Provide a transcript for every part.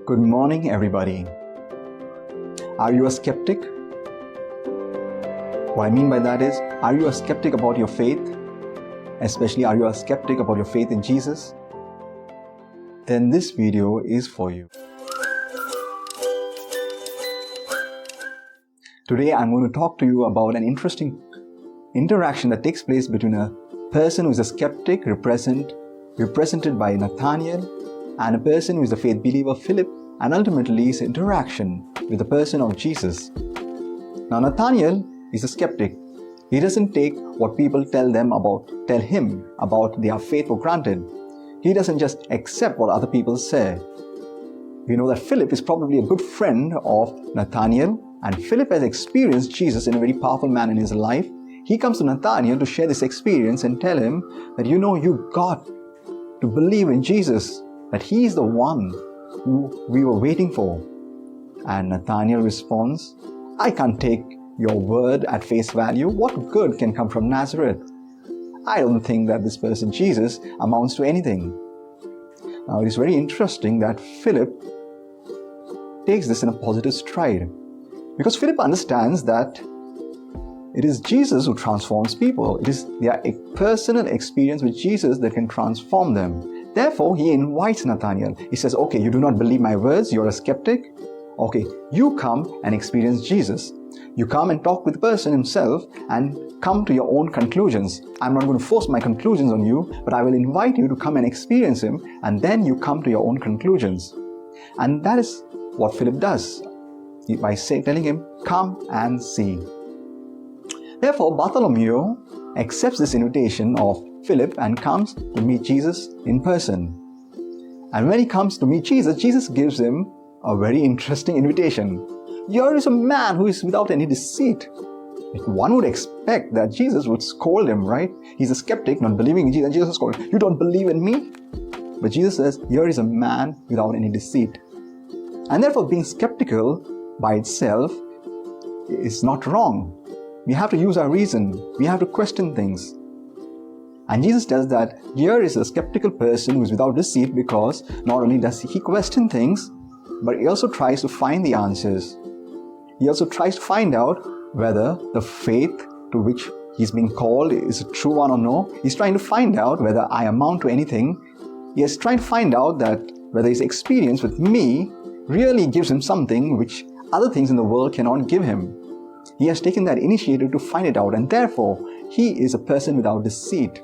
Good morning, everybody. Are you a skeptic? What I mean by that is, are you a skeptic about your faith? Especially, are you a skeptic about your faith in Jesus? Then this video is for you. Today, I'm going to talk to you about an interesting interaction that takes place between a person who is a skeptic, represented by Nathaniel, and a person who is a faith believer, Philip, and ultimately his interaction with the person of Jesus. Now, Nathaniel is a skeptic. He doesn't take what people tell him about their faith for granted. He doesn't just accept what other people say. We know that Philip is probably a good friend of Nathaniel, and Philip has experienced Jesus in a very powerful manner in his life. He comes to Nathaniel to share this experience and tell him that you got to believe in Jesus, that he is the one who we were waiting for. And Nathaniel responds, I can't take your word at face value. What good can come from Nazareth? I don't think that this person Jesus amounts to anything. Now it is very interesting that Philip takes this in a positive stride, because Philip understands that it is Jesus who transforms people. It is their personal experience with Jesus that can transform them. Therefore, he invites Nathaniel. He says, okay, you do not believe my words, you're a skeptic. Okay, you come and experience Jesus. You come and talk with the person himself and come to your own conclusions. I'm not going to force my conclusions on you, but I will invite you to come and experience him, and then you come to your own conclusions. And that is what Philip does by telling him, come and see. Therefore, Bartholomew accepts this invitation of Philip and comes to meet Jesus in person. And when he comes to meet Jesus, Jesus gives him a very interesting invitation. Here is a man who is without any deceit. Like, one would expect that Jesus would scold him, right? He's a skeptic, not believing in Jesus, and Jesus scolds him. You don't believe in me? But Jesus says, here is a man without any deceit. And therefore, being skeptical by itself is not wrong. We have to use our reason. We have to question things. And Jesus tells that here is a skeptical person who is without deceit, because not only does he question things, but he also tries to find the answers. He also tries to find out whether the faith to which he's being called is a true one or no. He's trying to find out whether I amount to anything. He is trying to find out that whether his experience with me really gives him something which other things in the world cannot give him. He has taken that initiative to find it out, and therefore he is a person without deceit.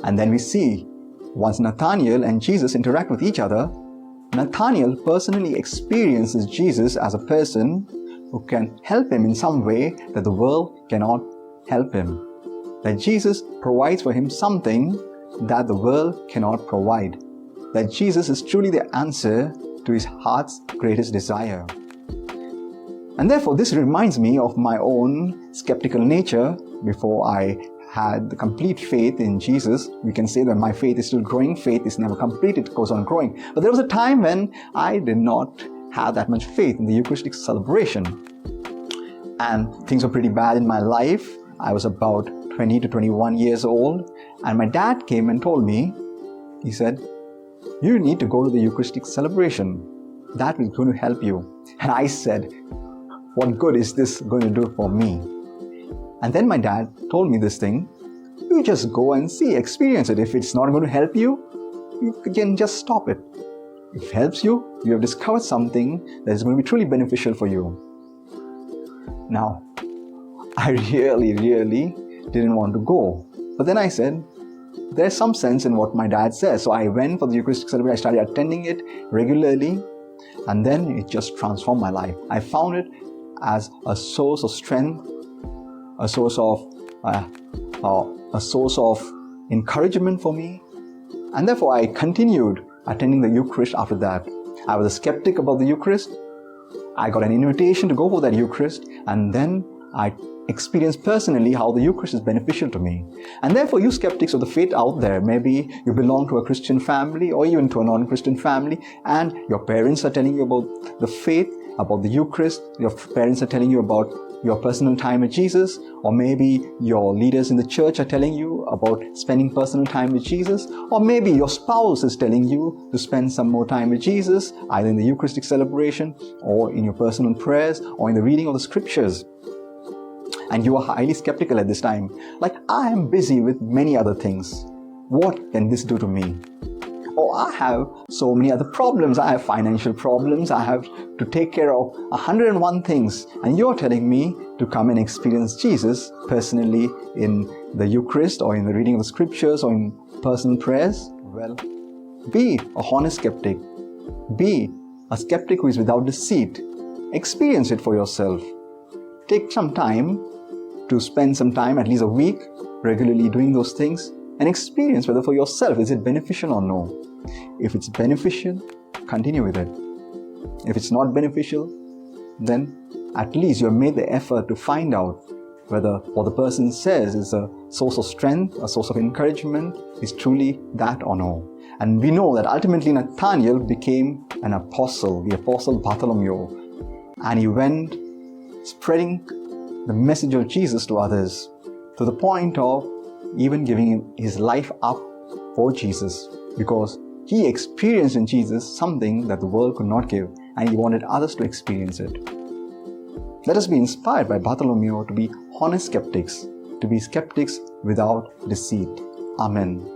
And then we see, once Nathaniel and Jesus interact with each other, Nathaniel personally experiences Jesus as a person who can help him in some way that the world cannot help him. That Jesus provides for him something that the world cannot provide. That Jesus is truly the answer to his heart's greatest desire. And therefore, this reminds me of my own skeptical nature. Before I had the complete faith in Jesus, we can say that my faith is still growing. Faith is never complete, it goes on growing. But there was a time when I did not have that much faith in the Eucharistic celebration. And things were pretty bad in my life. I was about 20 to 21 years old. And my dad came and told me, he said, you need to go to the Eucharistic celebration. That is going to help you. And I said, what good is this going to do for me? And then my dad told me this thing, you just go and see, experience it. If it's not going to help you, you can just stop it. If it helps you, you have discovered something that is going to be truly beneficial for you. Now, I really didn't want to go. But then I said, there's some sense in what my dad says. So I went for the Eucharistic celebration. I started attending it regularly. And then it just transformed my life. I found it as a source of strength, a source of encouragement for me. And therefore, I continued attending the Eucharist after that. I was a skeptic about the Eucharist. I got an invitation to go for that Eucharist, and then I experienced personally how the Eucharist is beneficial to me. And therefore, you skeptics of the faith out there, maybe you belong to a Christian family or even to a non-Christian family, and your parents are telling you about the faith, about the Eucharist. Your parents are telling you about your personal time with Jesus, or maybe your leaders in the church are telling you about spending personal time with Jesus, or maybe your spouse is telling you to spend some more time with Jesus, either in the Eucharistic celebration, or in your personal prayers, or in the reading of the scriptures. And you are highly skeptical at this time. Like, I am busy with many other things. What can this do to me? Or I have so many other problems. I have financial problems. I have to take care of 101 things. And you're telling me to come and experience Jesus personally in the Eucharist, or in the reading of the scriptures, or in personal prayers? Well, be a honest skeptic. Be a skeptic who is without deceit. Experience it for yourself. Take some time to spend some time, at least a week, regularly doing those things, and experience whether for yourself is it beneficial or no. If it's beneficial, continue with it. If it's not beneficial, then at least you have made the effort to find out whether what the person says is a source of strength, a source of encouragement, is truly that or no. And we know that ultimately Nathaniel became an apostle, the apostle Bartholomew, and he went spreading the message of Jesus to others, to the point of even giving his life up for Jesus, because he experienced in Jesus something that the world could not give, and he wanted others to experience it. Let us be inspired by Bartholomew to be honest skeptics, to be skeptics without deceit. Amen.